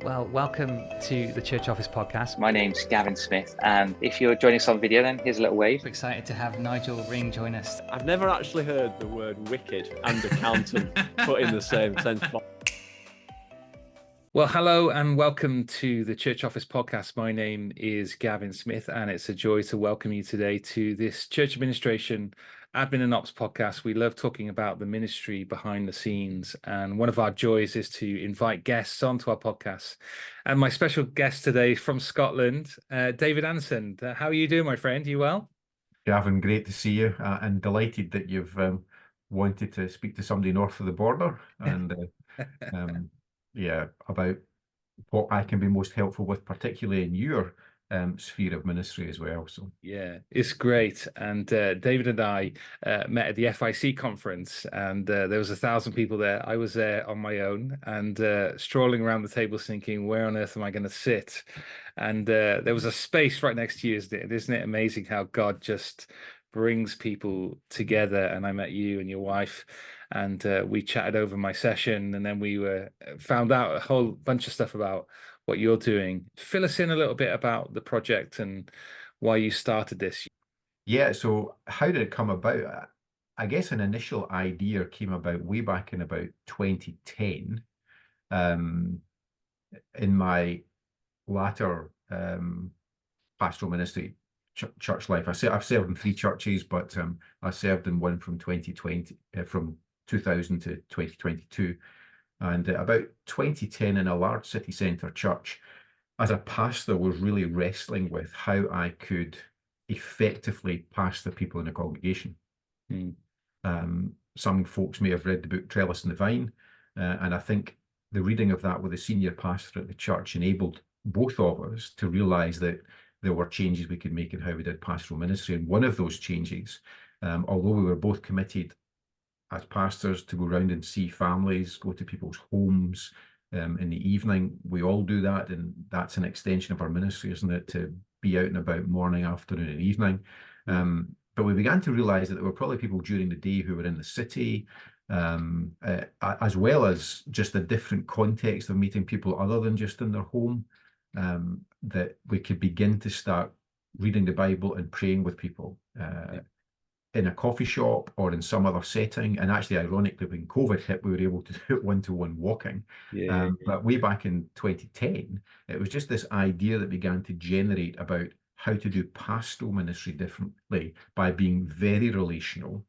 Well, welcome to the Church Office podcast. My name's Gavin Smith, and if you're joining us on video, then here's a little wave. We're excited to have Nigel Ring join us. I've never actually heard the word wicked and accountant put in the same sentence. Well, hello and welcome to the Church Office podcast. My name is Gavin Smith, and it's a joy to welcome you today to this Church Administration Admin and Ops podcast. We love talking about the ministry behind the scenes, and one of our joys is to invite guests onto our podcast. And my special guest today is from Scotland, David Anson. How are you doing, my friend? You well? Gavin, great to see you, and delighted that you've wanted to speak to somebody north of the border, and about what I can be most helpful with, particularly in your sphere of ministry as well. So yeah, it's great. And David and I met at the FIC conference, and there was 1,000 people there. I was there on my own and strolling around the tables thinking, where on earth am I going to sit? And there was a space right next to you. Isn't it amazing how God just brings people together? And I met you and your wife, and we chatted over my session, and then we found out a whole bunch of stuff about what you're doing. Fill us in a little bit about the project and why you started this. yeah, so how did it come about? I guess an initial idea came about way back in about 2010. In my latter pastoral ministry church life, I've served in 3 churches, but I served in one from 2020, from 2000 to 2022. And about 2010, in a large city centre church, as a pastor, was really wrestling with how I could effectively pastor people in a congregation. Some folks may have read the book Trellis and the Vine, and I think the reading of that with the senior pastor at the church enabled both of us to realise that there were changes we could make in how we did pastoral ministry. And one of those changes, although we were both committed as pastors to go around and see families, go to people's homes in the evening. We all do that, and that's an extension of our ministry, isn't it? To be out and about morning, afternoon, and evening. But we began to realise that there were probably people during the day who were in the city, as well as just a different context of meeting people other than just in their home, that we could begin to start reading the Bible and praying with people. In a coffee shop or in some other setting. And actually, ironically, when COVID hit, we were able to do it one-to-one walking. But way back in 2010, it was just this idea that began to generate about how to do pastoral ministry differently by being very relational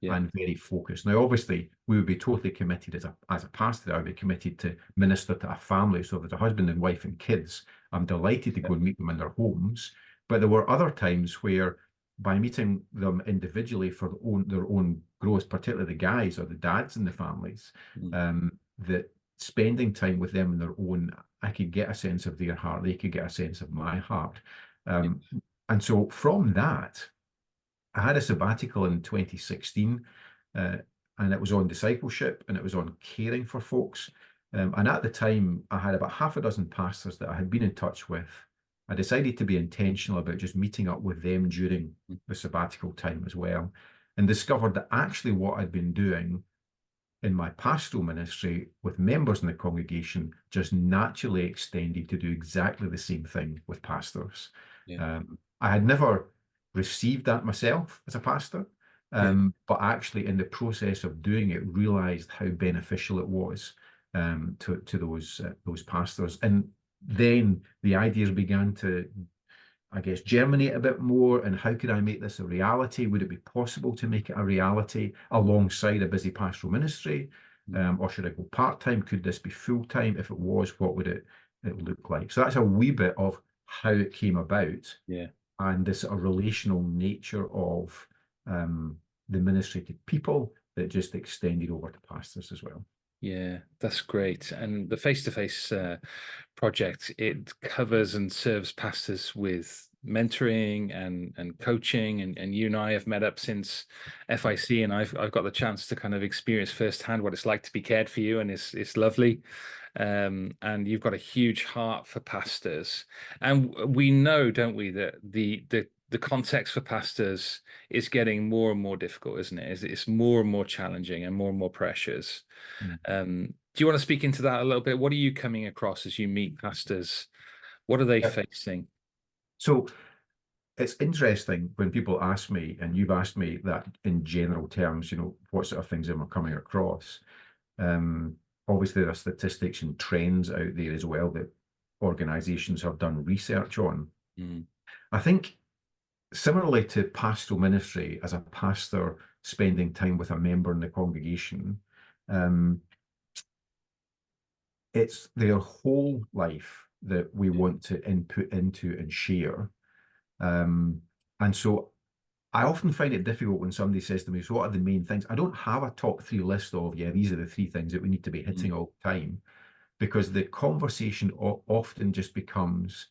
and very focused. Now, obviously, we would be totally committed as a pastor. I would be committed to minister to a family. So if there's a husband and wife and kids, I'm delighted to go and meet them in their homes. But there were other times where, by meeting them individually for their own growth, particularly the guys or the dads in the families, that spending time with them in their own, I could get a sense of their heart, they could get a sense of my heart. And so from that, I had a sabbatical in 2016, and it was on discipleship and it was on caring for folks. And at the time, I had about 6 pastors that I had been in touch with. I decided to be intentional about just meeting up with them during the sabbatical time as well, and discovered that actually what I'd been doing in my pastoral ministry with members in the congregation just naturally extended to do exactly the same thing with pastors. I had never received that myself as a pastor, but actually in the process of doing it, realised how beneficial it was to those pastors. And then the ideas began to, I guess, germinate a bit more. And how could I make this a reality? Would it be possible to make it a reality alongside a busy pastoral ministry? Or should I go part-time? Could this be full-time? If it was, what would it look like? So that's a wee bit of how it came about. And this sort of relational nature of the ministry to people that just extended over to pastors as well. Yeah, that's great. And the Face2Face project, it covers and serves pastors with mentoring and coaching, and you and I have met up since FIC, and I've got the chance to kind of experience firsthand what it's like to be cared for you, and it's lovely. And you've got a huge heart for pastors, and we know, don't we, that the context for pastors is getting more and more difficult, isn't it? It's more and more challenging and more pressures. Do you want to speak into that a little bit? What are you coming across as you meet pastors? What are they facing? So it's interesting when people ask me, and you've asked me that in general terms, what sort of things am I coming across? Obviously, there are statistics and trends out there as well that organizations have done research on. I think similarly to pastoral ministry, as a pastor spending time with a member in the congregation, it's their whole life that we want to input into and share. And so I often find it difficult when somebody says to me, so what are the main things? I don't have a top 3 list of, these are the 3 things that we need to be hitting all the time, because the conversation often just becomes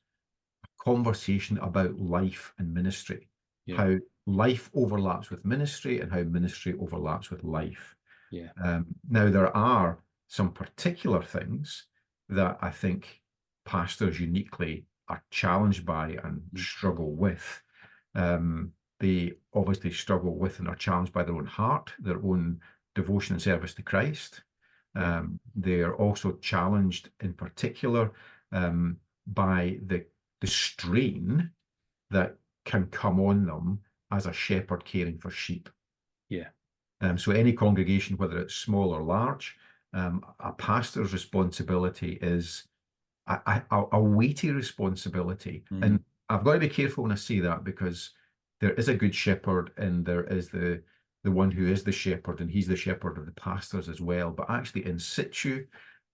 a conversation about life and ministry, how life overlaps with ministry and how ministry overlaps with life. Now, there are some particular things that I think pastors uniquely are challenged by and struggle with. They obviously struggle with and are challenged by their own heart, their own devotion and service to Christ. They're also challenged in particular by the strain that can come on them as a shepherd caring for sheep. So any congregation, whether it's small or large, a pastor's responsibility is a weighty responsibility. And I've got to be careful when I say that, because there is a good shepherd and there is the one who is the shepherd, and he's the shepherd of the pastors as well. But actually in situ,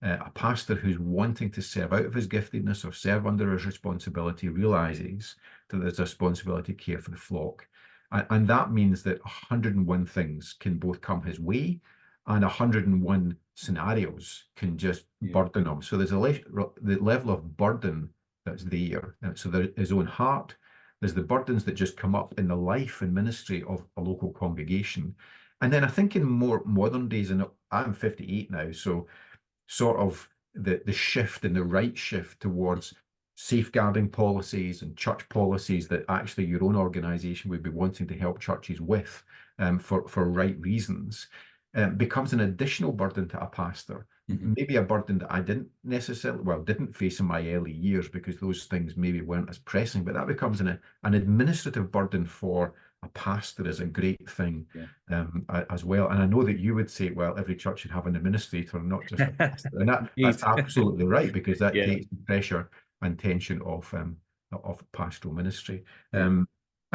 a pastor who's wanting to serve out of his giftedness or serve under his responsibility realizes that there's a responsibility to care for the flock. And that means that 101 things can both come his way, and 101 scenarios can just burden him. So there's the level of burden that's there. So there's his own heart. There's the burdens that just come up in the life and ministry of a local congregation. And then I think in more modern days, and I'm 58 now, so sort of the shift and the right shift towards safeguarding policies and church policies that actually your own organization would be wanting to help churches with for right reasons, becomes an additional burden to a pastor. Maybe a burden that I didn't face in my early years, because those things maybe weren't as pressing, but that becomes an administrative burden for a pastor is a great thing as well. And I know that you would say, well, every church should have an administrator, not just a pastor. And that's absolutely right, because that takes the pressure and tension of pastoral ministry. And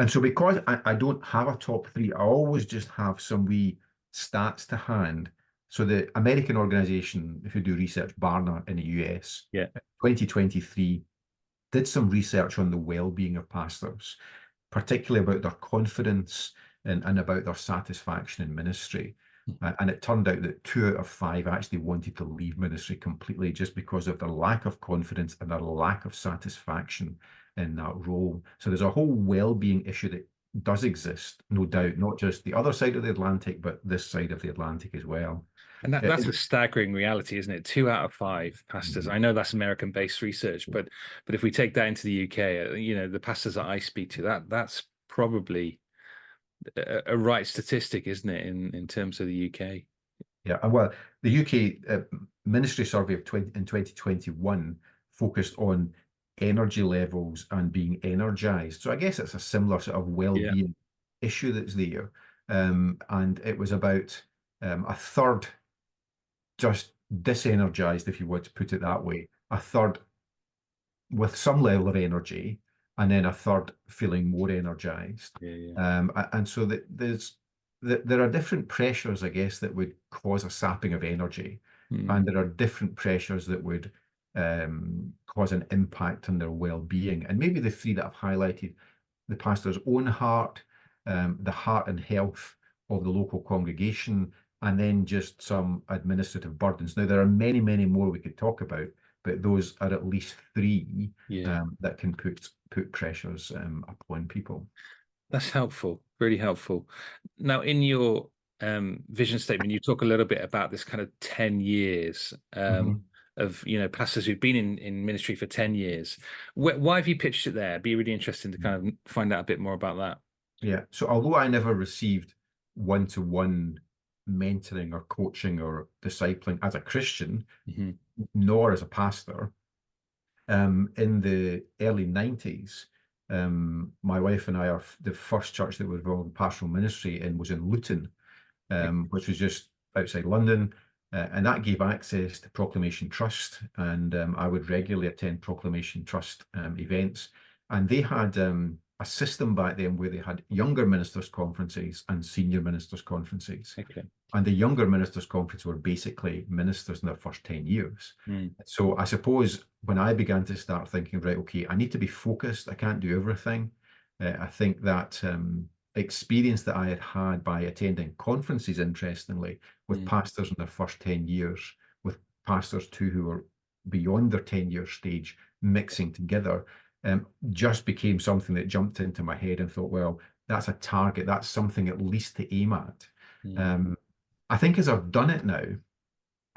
so because I don't have a top 3, I always just have some wee stats to hand. So the American organization who do research, Barna in the US, 2023, did some research on the well-being of pastors, particularly about their confidence and about their satisfaction in ministry. And it turned out that 2 out of 5 actually wanted to leave ministry completely, just because of their lack of confidence and their lack of satisfaction in that role. So there's a whole well-being issue that does exist, no doubt, not just the other side of the Atlantic, but this side of the Atlantic as well. And that's a staggering reality, isn't it? 2 out of 5 pastors. I know that's American-based research, but if we take that into the UK, the pastors that I speak to, that's probably a right statistic, isn't it, in terms of the UK? Yeah, well, the UK ministry survey in 2021 focused on energy levels and being energized. So I guess it's a similar sort of well-being issue that's there. And it was about a third just disenergized, if you want to put it that way, a third with some level of energy, and then a third feeling more energized. And so there are different pressures, I guess, that would cause a sapping of energy, and there are different pressures that would cause an impact on their well-being. And maybe the 3 that I've highlighted: the pastor's own heart, the heart and health of the local congregation, and then just some administrative burdens. Now, there are many, many more we could talk about, but those are at least 3 that can put pressures upon people. That's helpful, really helpful. Now, in your vision statement, you talk a little bit about this kind of 10 years of pastors who've been in ministry for 10 years. Why have you pitched it there? It'd be really interesting to kind of find out a bit more about that. Yeah. So although I never received one-to-one mentoring or coaching or discipling as a Christian, Mhm. nor as a pastor. In the early 90s, my wife and I are the first church that we're involved in pastoral ministry in was in Luton, which was just outside London. And that gave access to Proclamation Trust. And I would regularly attend Proclamation Trust events. And they had a system back then where they had younger ministers' conferences and senior ministers' conferences. Okay. And the younger ministers' conference were basically ministers in their first 10 years. Mm. So I suppose when I began to start thinking, right, okay, I need to be focused. I can't do everything. I think that experience that I had had by attending conferences, interestingly, with pastors in their first 10 years, with pastors too who were beyond their 10-year stage, mixing together, just became something that jumped into my head and thought, well, that's a target. That's something at least to aim at. I think as I've done it now,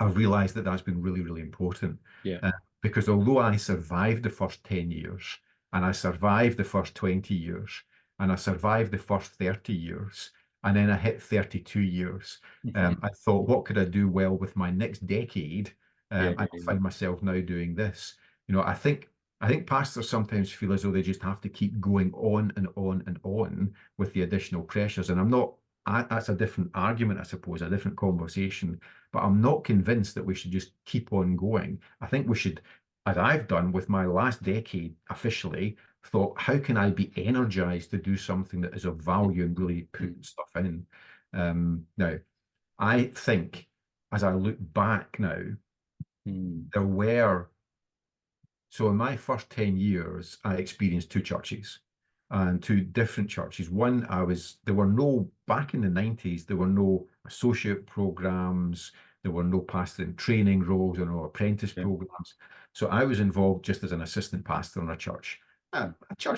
I've realized that that's been really, really important. Yeah. Because although I survived the first 10 years and I survived the first 20 years and I survived the first 30 years and then I hit 32 years, I thought, what could I do well with my next decade? And I find myself now doing this. You know, I think pastors sometimes feel as though they just have to keep going on and on and on with the additional pressures. And that's a different argument, I suppose, a different conversation. But I'm not convinced that we should just keep on going. I think we should, as I've done with my last decade officially, thought, how can I be energized to do something that is of value and really put stuff in? Now, I think as I look back now, so in my first 10 years, I experienced two churches. And two different churches. One, back in the 90s, there were no associate programs, there were no pastoring training roles or no apprentice programs. So I was involved just as an assistant pastor in a church of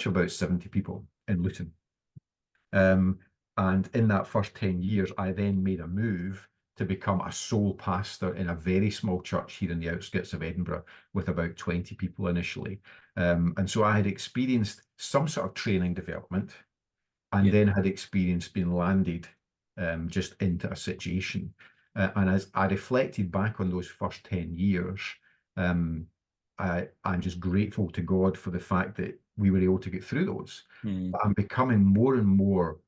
about 70 people in Luton. And in that first 10 years, I then made a move to become a sole pastor in a very small church here in the outskirts of Edinburgh with about 20 people initially. And so I had experienced some sort of training development and then had experienced being landed just into a situation. And as I reflected back on those first 10 years, I'm just grateful to God for the fact that we were able to get through those. But I'm becoming more and more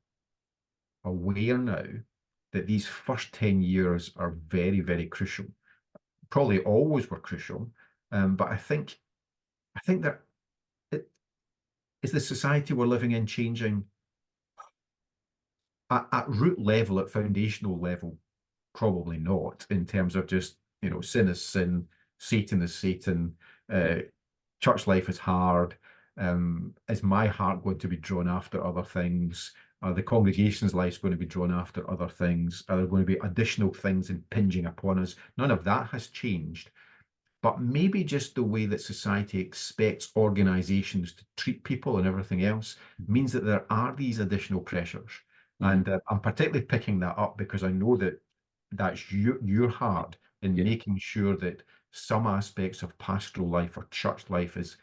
aware now that these first 10 years are very, very crucial. Probably always were crucial, but I think that is the society we're living in changing at root level, at foundational level? Probably not, in terms of just, sin is sin, Satan is Satan, church life is hard. Is my heart going to be drawn after other things? Are the congregation's lives going to be drawn after other things? Are there going to be additional things impinging upon us? None of that has changed. But maybe just the way that society expects organizations to treat people and everything else means that there are these additional pressures. And I'm particularly picking that up because I know that that's your heart in making sure that some aspects of pastoral life or church life is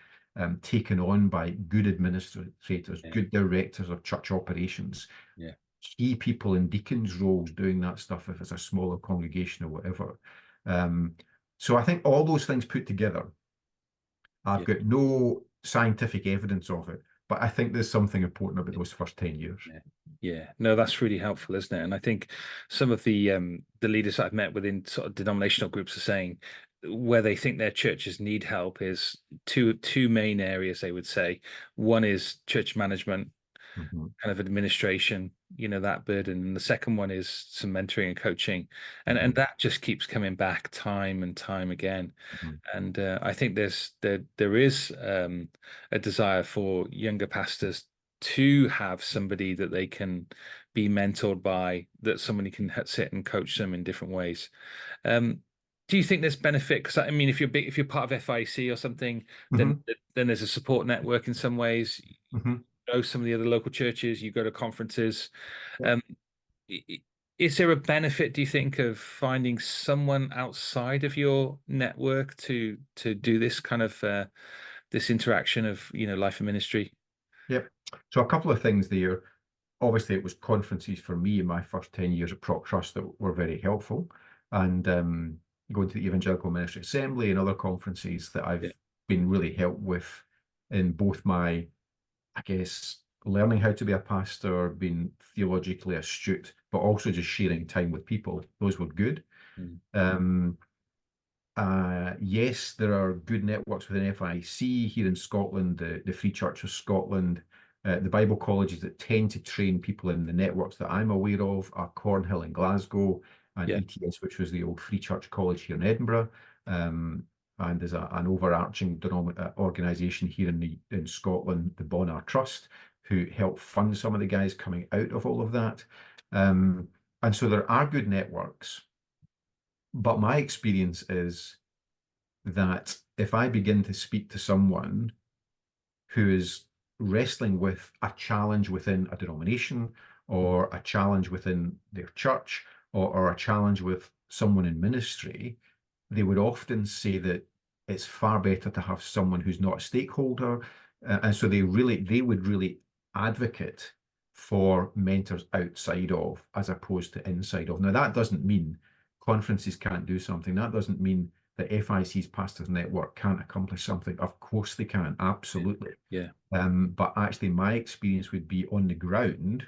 taken on by good administrators, good directors of church operations, key people in deacons' roles doing that stuff if it's a smaller congregation or whatever. So I think all those things put together, I've got no scientific evidence of it, but I think there's something important about those first 10 years. Yeah, no, that's really helpful, isn't it? And I think some of the leaders I've met within sort of denominational groups are saying where they think their churches need help is two main areas, they would say. One is church management, kind of administration, that burden. And the second one is some mentoring and coaching. And that just keeps coming back time and time again. And I think there is a desire for younger pastors to have somebody that they can be mentored by, that somebody can sit and coach them in different ways. Do you think there's benefit? Because I mean, if you're part of FIC or something, then there's a support network in some ways. You know some of the other local churches, you go to conferences. Is there a benefit, do you think, of finding someone outside of your network to do this kind of this interaction of life and ministry? Yep. So a couple of things there. obviously it was conferences for me in my first 10 years at Proc Trust that were very helpful, and going to the Evangelical Ministry Assembly and other conferences that I've been really helped with in both my, I guess, learning how to be a pastor, being theologically astute, but also just sharing time with people. Those were good. Yes, there are good networks within FIC here in Scotland, the Free Church of Scotland, the Bible colleges that tend to train people in the networks that I'm aware of are Cornhill in Glasgow and ETS, which was the old Free Church College here in Edinburgh. And there's an overarching organisation here in Scotland, the Bonar Trust, who help fund some of the guys coming out of all of that. And so there are good networks. But my experience is that if I begin to speak to someone who is wrestling with a challenge within a denomination or a challenge within their church or a challenge with someone in ministry, they would often say that it's far better to have someone who's not a stakeholder. And so they would really advocate for mentors outside of as opposed to inside of. Now, that doesn't mean conferences can't do something. That doesn't mean that FIC's Pastors Network can't accomplish something. Of course they can, absolutely. But actually my experience would be on the ground,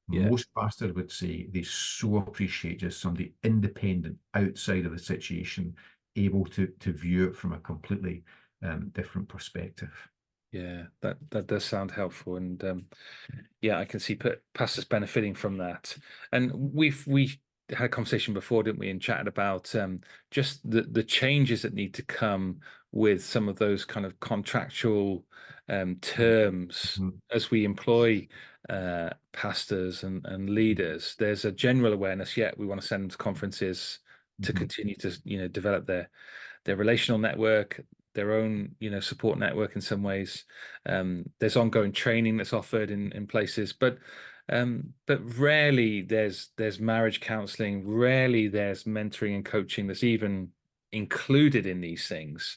most pastors would say they so appreciate just somebody independent outside of the situation, able to view it from a completely different perspective. Yeah, that does sound helpful, and I can see pastors benefiting from that. And we had a conversation before, didn't we, and chatted about just the changes that need to come with some of those kind of contractual terms as we employ pastors and leaders. There's a general awareness, we want to send them to conferences to continue to develop their relational network, their own support network in some ways. There's ongoing training that's offered in places, but rarely there's marriage counseling, rarely there's mentoring and coaching that's even included in these things.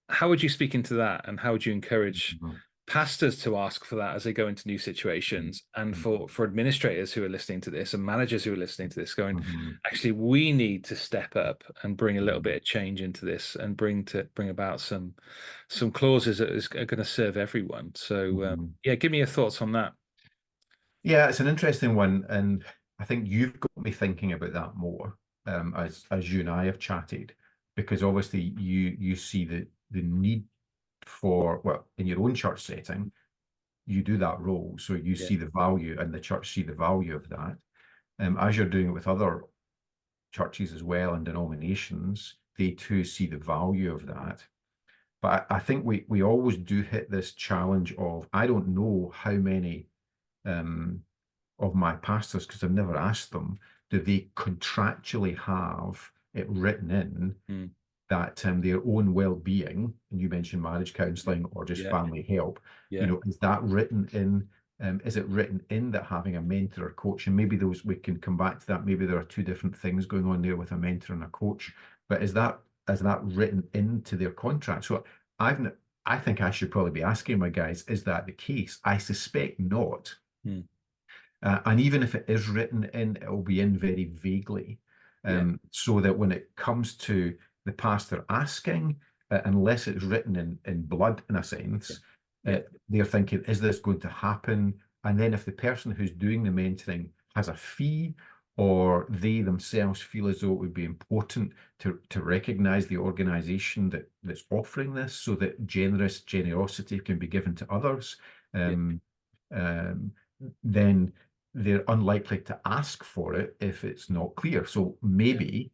How would you speak into that, and how would you encourage pastors to ask for that as they go into new situations, and for administrators who are listening to this and managers who are listening to this going, actually, we need to step up and bring a little bit of change into this and bring about some clauses that are going to serve everyone. So give me your thoughts on that. Yeah, it's an interesting one, and I think you've got me thinking about that more as you and I have chatted, because obviously you see the need for, well, in your own church setting, you do that role, so you see the value, and the church see the value of that. As you're doing it with other churches as well and denominations, they too see the value of that. But I think we always do hit this challenge of, I don't know how many of my pastors, because I've never asked them, do they contractually have it written in that their own well-being, and you mentioned marriage counselling or just family help, is that written in? Is it written in that having a mentor or coach, and maybe we can come back to that, maybe there are two different things going on there with a mentor and a coach, but is that written into their contract? So I think I should probably be asking my guys, is that the case? I suspect not. And even if it is written in, it will be in very vaguely, so that when it comes to the pastor asking, unless it's written in blood, in a sense, they're thinking, is this going to happen? And then if the person who's doing the mentoring has a fee, or they themselves feel as though it would be important to recognize the organization that's offering this, so that generosity can be given to others, then they're unlikely to ask for it if it's not clear. So maybe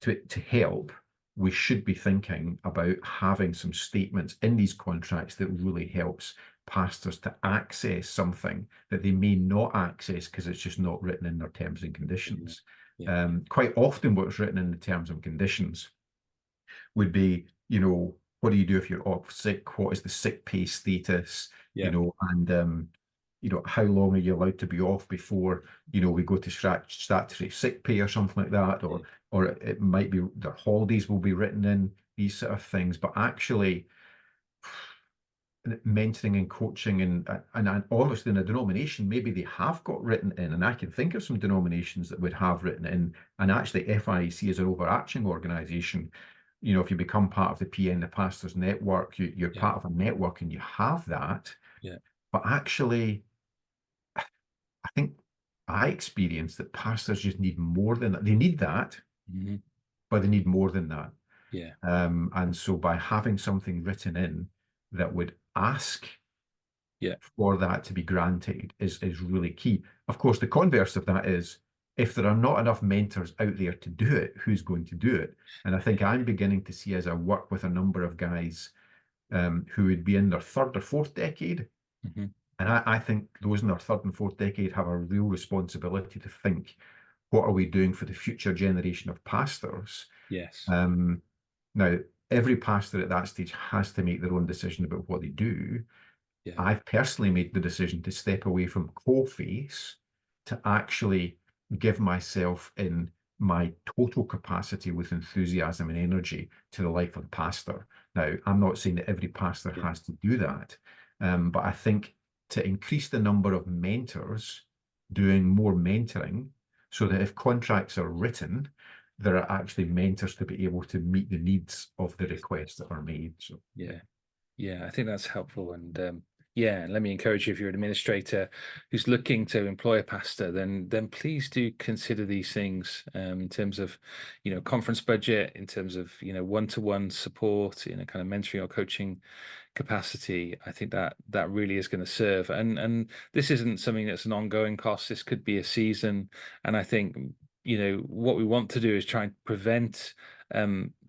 to help, we should be thinking about having some statements in these contracts that really helps pastors to access something that they may not access because it's just not written in their terms and conditions. Quite often what's written in the terms and conditions would be, what do you do if you're off sick? What is the sick pay status? And how long are you allowed to be off before, we go to statutory sick pay or something like that, or it might be their holidays will be written in, these sort of things. But actually, mentoring and coaching, and honestly, in a denomination, maybe they have got written in, and I can think of some denominations that would have written in, and actually FIEC is an overarching organisation. You know, if you become part of the PN, the Pastors Network, you're part of a network and you have that. Yeah. But actually, I think I experienced that pastors just need more than that. They need that, but they need more than that. Yeah. And so by having something written in that would ask for that to be granted is really key. Of course, the converse of that is, if there are not enough mentors out there to do it, who's going to do it? And I think I'm beginning to see, as I work with a number of guys who would be in their third or fourth decade, and I think those in their third and fourth decade have a real responsibility to think, what are we doing for the future generation of pastors? Yes. Now, every pastor at that stage has to make their own decision about what they do. Yeah. I've personally made the decision to step away from co-face to actually give myself in my total capacity with enthusiasm and energy to the life of the pastor. Now, I'm not saying that every pastor has to do that, but I think to increase the number of mentors doing more mentoring, so that if contracts are written, there are actually mentors to be able to meet the needs of the requests that are made. So yeah, I think that's helpful. And yeah, let me encourage you, if you're an administrator who's looking to employ a pastor, then please do consider these things in terms of, you know, conference budget, in terms of, you know, one-to-one support in a kind of mentoring or coaching capacity. I think that really is going to serve. And this isn't something that's an ongoing cost. This could be a season. And I think, you know, what we want to do is try and prevent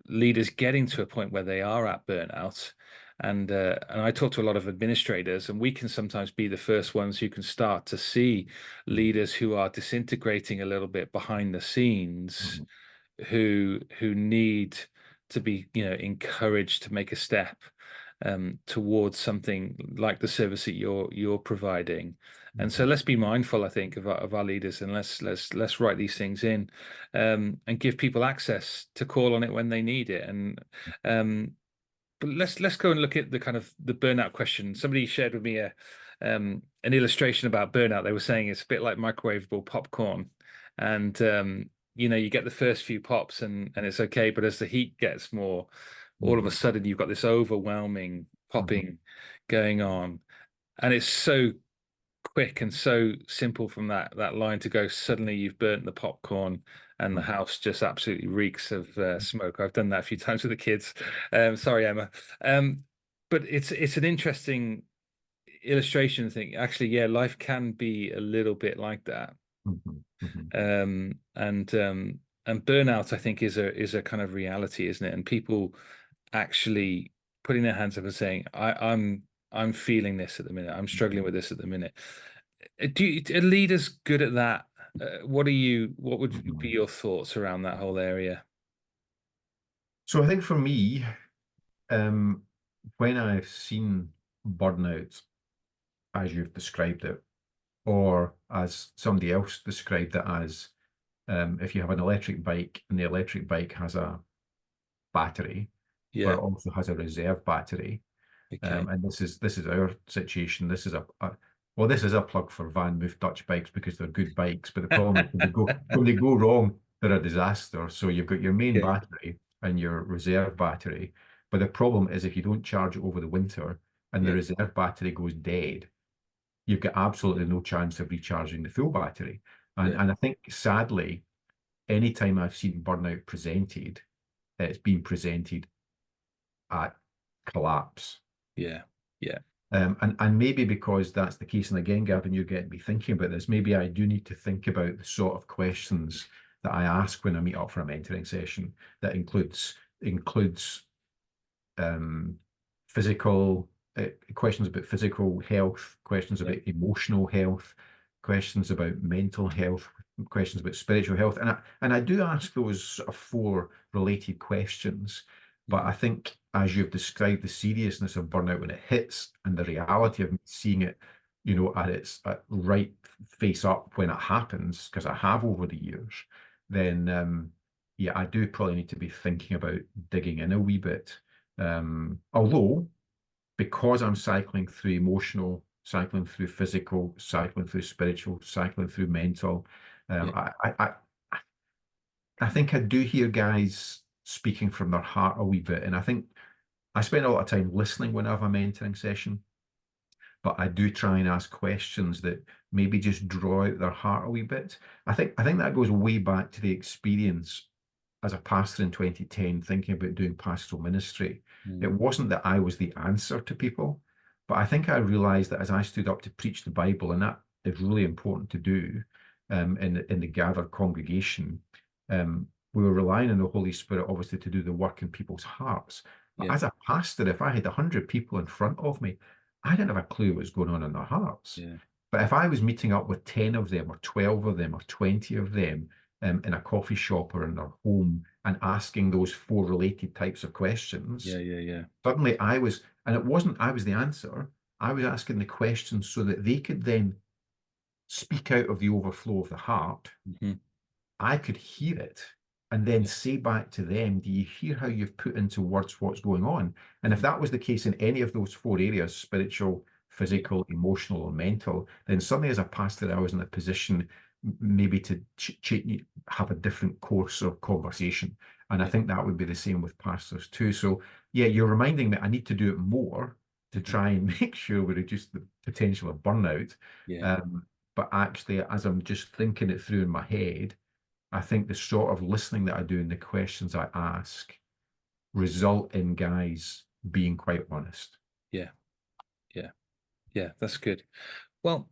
leaders getting to a point where they are at burnout. And I talk to a lot of administrators, and we can sometimes be the first ones who can start to see leaders who are disintegrating a little bit behind the scenes, who need to be, you know, encouraged to make a step towards something like the service that you're providing. And so let's be mindful, I think, of our leaders, and let's write these things in, and give people access to call on it when they need it. And but let's go and look at the kind of the burnout question. Somebody shared with me an illustration about burnout. They were saying it's a bit like microwavable popcorn, and you know, you get the first few pops and it's okay, but as the heat gets more, all of a sudden you've got this overwhelming popping going on, and it's so quick and so simple from that line to go, suddenly you've burnt the popcorn and the house just absolutely reeks of smoke. I've done that a few times with the kids. Sorry, Emma. But it's an interesting illustration. I think, actually, yeah, life can be a little bit like that. And burnout, I think, is a kind of reality, isn't it? And people actually putting their hands up and saying, I'm feeling this at the minute. I'm struggling with this at the minute. Are leaders good at that? What would be your thoughts around that whole area? So I think for me, when I've seen burnout as you've described it, or as somebody else described it as, if you have an electric bike and the electric bike has a battery, but it also has a reserve battery. And this is our situation. This is this is a plug for Van Moof Dutch bikes, because they're good bikes. But the problem is when they go wrong, they're a disaster. So you've got your main battery and your reserve battery. But the problem is, if you don't charge it over the winter and the reserve battery goes dead, you've got absolutely no chance of recharging the full battery. And I think, sadly, anytime I've seen burnout presented, it's been presented at collapse. And maybe because that's the case, and again, Gavin, you're getting me thinking about this, maybe I do need to think about the sort of questions that I ask when I meet up for a mentoring session, that includes physical questions about physical health, questions about emotional health, questions about mental health, questions about spiritual health. And I do ask those sort of 4 related questions. But I think, as you've described, the seriousness of burnout when it hits, and the reality of seeing it, you know, at right face up when it happens, because I have over the years, then yeah, I do probably need to be thinking about digging in a wee bit. Although because I'm cycling through emotional, cycling through physical, cycling through spiritual, cycling through mental. Yeah. I think I do hear guys speaking from their heart a wee bit. And I think I spend a lot of time listening when I have a mentoring session, but I do try and ask questions that maybe just draw out their heart a wee bit. I think that goes way back to the experience as a pastor in 2010, thinking about doing pastoral ministry. It wasn't that I was the answer to people, but I think I realized that as I stood up to preach the Bible, and that is really important to do in the gathered congregation, we were relying on the Holy Spirit, obviously, to do the work in people's hearts. But Yeah. as a pastor, if I had 100 people in front of me, I didn't have a clue what was going on in their hearts. Yeah. But if I was meeting up with 10 of them, or 12 of them, or 20 of them, in a coffee shop or in their home, and asking those 4 related types of questions, Yeah. suddenly I was, and it wasn't I was the answer, I was asking the questions so that they could then speak out of the overflow of the heart. I could hear it and then say back to them, do you hear how you've put into words what's going on? And if that was the case in any of those 4 areas, spiritual, physical, emotional, or mental, then suddenly as a pastor, I was in a position maybe to have a different course of conversation. And I think that would be the same with pastors too. So yeah, you're reminding me I need to do it more to try and make sure we reduce the potential of burnout. But actually, as I'm just thinking it through in my head, I think the sort of listening that I do and the questions I ask result in guys being quite honest. Yeah, that's good. Well,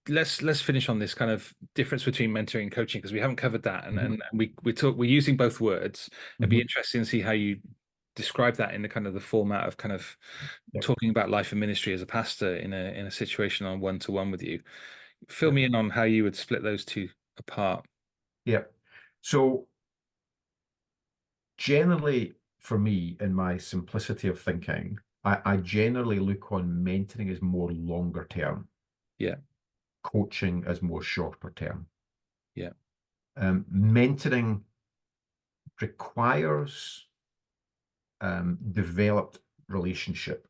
let's finish on this kind of difference between mentoring and coaching, because we haven't covered that, and we're using both words. It'd be interesting to see how you describe that in the kind of the format of kind of talking about life and ministry as a pastor in a situation on one-to-one with you. Fill me in on how you would split those two apart. Yeah. So generally, for me, in my simplicity of thinking, I generally look on mentoring as more longer term. Yeah. Coaching as more shorter term. Yeah. Mentoring requires developed relationship.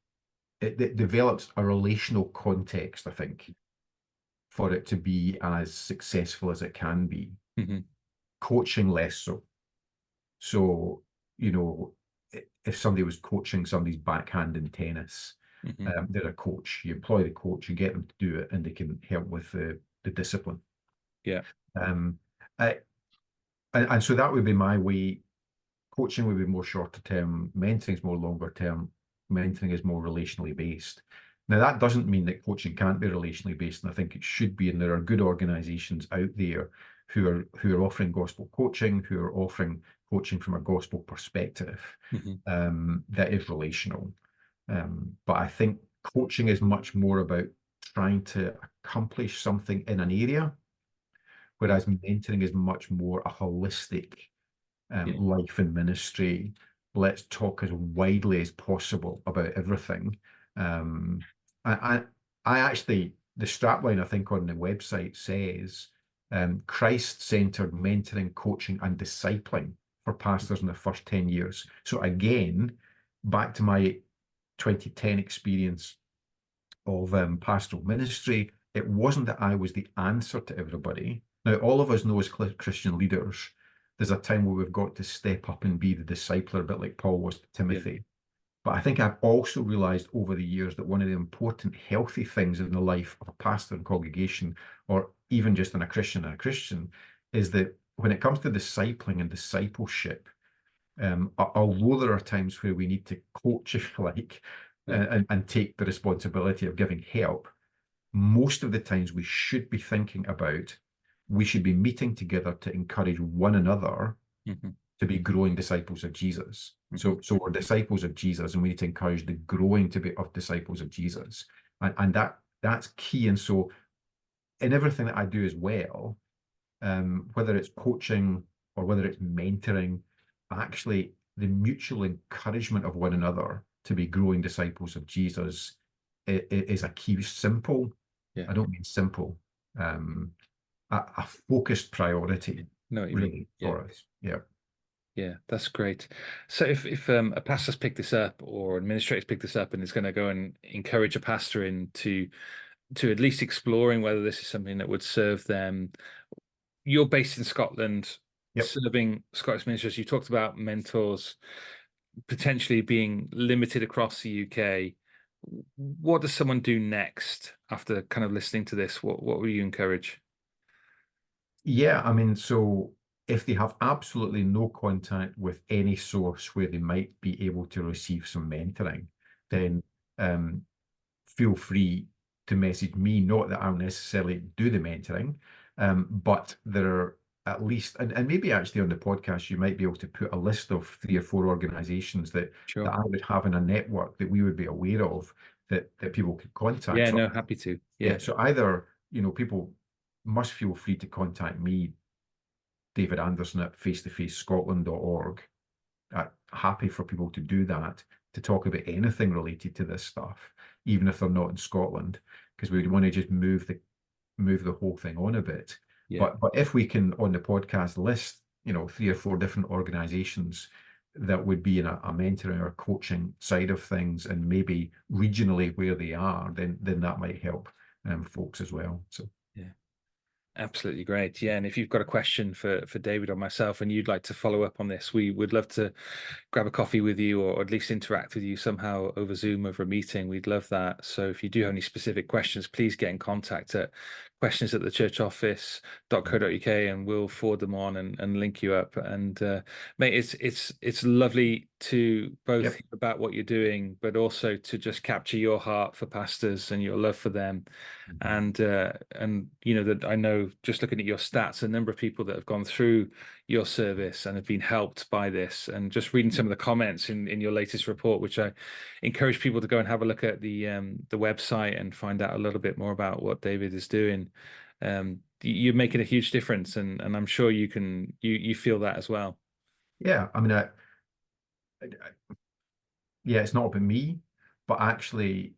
It develops a relational context, I think, for it to be as successful as it can be. Coaching less so. So, you know, if somebody was coaching somebody's backhand in tennis, they're a coach. You employ the coach, you get them to do it, and they can help with the discipline. Yeah. And so that would be my way. Coaching would be more shorter term, mentoring is more longer term, mentoring is more relationally based. Now, that doesn't mean that coaching can't be relationally based, and I think it should be, and there are good organizations out there who are offering gospel coaching, who are offering coaching from a gospel perspective that is relational. But I think coaching is much more about trying to accomplish something in an area, whereas mentoring is much more a holistic life and ministry. Let's talk as widely as possible about everything. I actually, the strapline I think on the website says Christ-centered mentoring, coaching, and discipling for pastors in the first 10 years. So again, back to my 2010 experience of pastoral ministry, it wasn't that I was the answer to everybody. Now, all of us know as Christian leaders, there's a time where we've got to step up and be the discipler, a bit like Paul was to Timothy. But I think I've also realized over the years that one of the important, healthy things in the life of a pastor and congregation, or even just in a Christian is that when it comes to discipling and discipleship, although there are times where we need to coach, if you like, and take the responsibility of giving help, most of the times we should be thinking about, we should be meeting together to encourage one another to be growing disciples of Jesus. So we're disciples of Jesus, and we need to encourage the growing to be of disciples of Jesus. And that's key. And so in everything that I do as well, whether it's coaching or whether it's mentoring, actually the mutual encouragement of one another to be growing disciples of Jesus is a key. Simple, I don't mean simple, a focused priority, really, for us. Yeah. Yeah, that's great. So if a pastor's picked this up or an administrator's picked this up and is going to go and encourage a pastor into to at least exploring whether this is something that would serve them. You're based in Scotland, Yep. serving Scottish ministers. You talked about mentors potentially being limited across the UK. What does someone do next after kind of listening to this? What will you encourage? Yeah, I mean, so if they have absolutely no contact with any source where they might be able to receive some mentoring, then um, feel free to message me. Not that I'll necessarily do the mentoring, but there are at least, and maybe actually on the podcast, you might be able to put a list of 3 or 4 organizations that Sure. I would have in a network that we would be aware of that people could contact. Yeah, So no, happy to. yeah, Yeah. so either, people must feel free to contact me, David Anderson at face2facescotland.org. Happy for people to do that, to talk about anything related to this stuff, even if they're not in Scotland, because we would want to just move the whole thing on a bit. Yeah. But if we can on the podcast list, 3 or 4 different organizations that would be in a mentoring or coaching side of things, and maybe regionally where they are, then that might help folks as well. So Yeah. Absolutely great. Yeah. And if you've got a question for David or myself and you'd like to follow up on this, we would love to grab a coffee with you or at least interact with you somehow over Zoom, over a meeting. We'd love that. So if you do have any specific questions, please get in contact at questions@thechurchoffice.co.uk and we'll forward them on and link you up. And mate, it's lovely to both yep. hear about what you're doing, but also to just capture your heart for pastors and your love for them. And that I know, just looking at your stats, a number of people that have gone through your service and have been helped by this, and just reading some of the comments in your latest report, which I encourage people to go and have a look at the website and find out a little bit more about what David is doing. You're making a huge difference, and I'm sure you feel that as well. Yeah, I mean, yeah, it's not about me, but actually,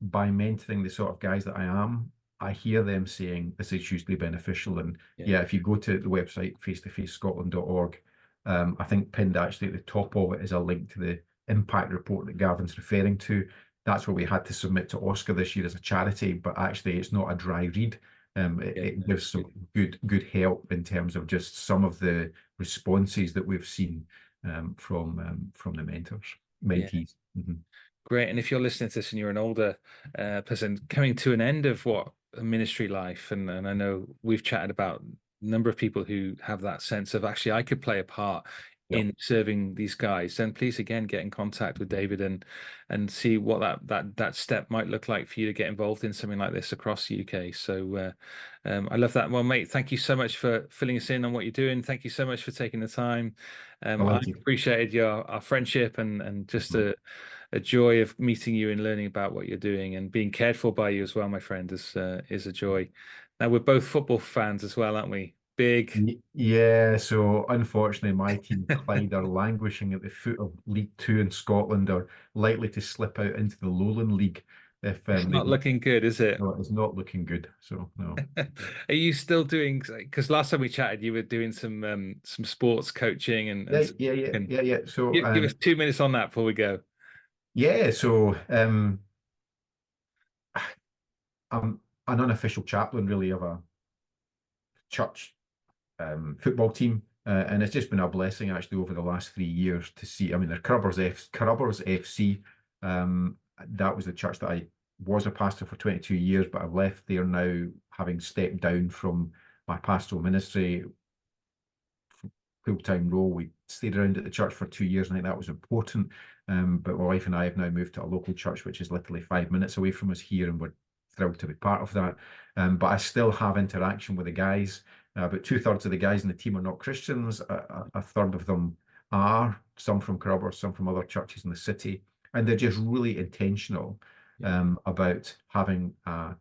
by mentoring the sort of guys that I am, I hear them saying this is hugely beneficial. And yeah, if you go to the website, face2facescotland.org, I think pinned actually at the top of it is a link to the impact report that Gavin's referring to. That's what we had to submit to Oscar this year as a charity, but actually it's not a dry read. It gives some good help in terms of just some of the responses that we've seen from the mentees. Mm-hmm. Great. And if you're listening to this and you're an older person coming to an end of what a ministry life, and I know we've chatted about a number of people who have that sense of actually I could play a part in serving these guys, then please again get in contact with David and see what that step might look like for you to get involved in something like this across the UK. So I love that. Well, mate, thank you so much for filling us in on what you're doing. Thank you so much for taking the time. I appreciated our friendship and just a joy of meeting you and learning about what you're doing and being cared for by you as well, my friend, is a joy. Now we're both football fans as well, aren't we? Big. Yeah, so unfortunately my team Clyde are languishing at the foot of League Two in Scotland, are likely to slip out into the Lowland League if It's not looking good, is it? No, it's not looking good. So no. Are you still doing, because last time we chatted you were doing some sports coaching and yeah. So give us 2 minutes on that before we go. Yeah, so I'm an unofficial chaplain really of a church football team, and it's just been a blessing actually over the last 3 years to see. I mean, they're Crubbers FC. That was the church that I was a pastor for 22 years, but I've left there now, having stepped down from my pastoral ministry full-time role. We stayed around at the church for 2 years, and I think that was important. But my wife and I have now moved to a local church, which is literally 5 minutes away from us here, and we're thrilled to be part of that. But I still have interaction with the guys. About 2/3 of the guys in the team are not Christians. A third of them are, some from Crubbers, some from other churches in the city. And they're just really intentional about having a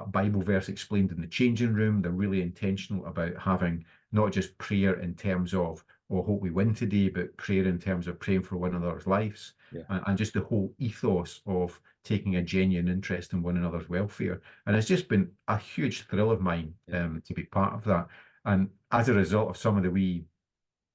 Bible verse explained in the changing room. They're really intentional about having not just prayer in terms of, oh, hope we win today, but prayer in terms of praying for one another's lives, and just the whole ethos of taking a genuine interest in one another's welfare. And it's just been a huge thrill of mine to be part of that. And as a result of some of the wee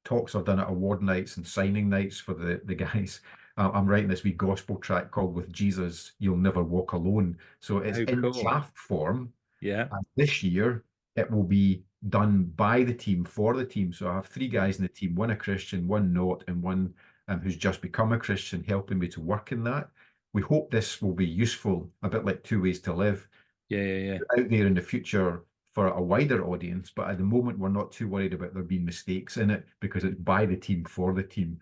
talks are done at award nights and signing nights for the guys. I'm writing this wee gospel track called "With Jesus, You'll Never Walk Alone." So it's Oh, in cool. draft form. Yeah. And this year, it will be done by the team, for the team. So I have 3 guys in the team, one a Christian, one not, and one who's just become a Christian, helping me to work in that. We hope this will be useful, a bit like 2 Ways to Live, Yeah. out there in the future for a wider audience. But at the moment, we're not too worried about there being mistakes in it, because it's by the team, for the team.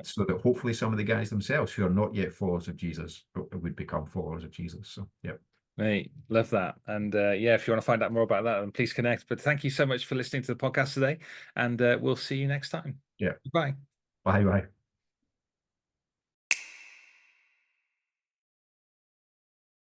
So that hopefully some of the guys themselves who are not yet followers of Jesus would become followers of Jesus. So, yeah. Mate, love that. And yeah, if you want to find out more about that, then please connect. But thank you so much for listening to the podcast today, and we'll see you next time. Yeah. Bye. Bye.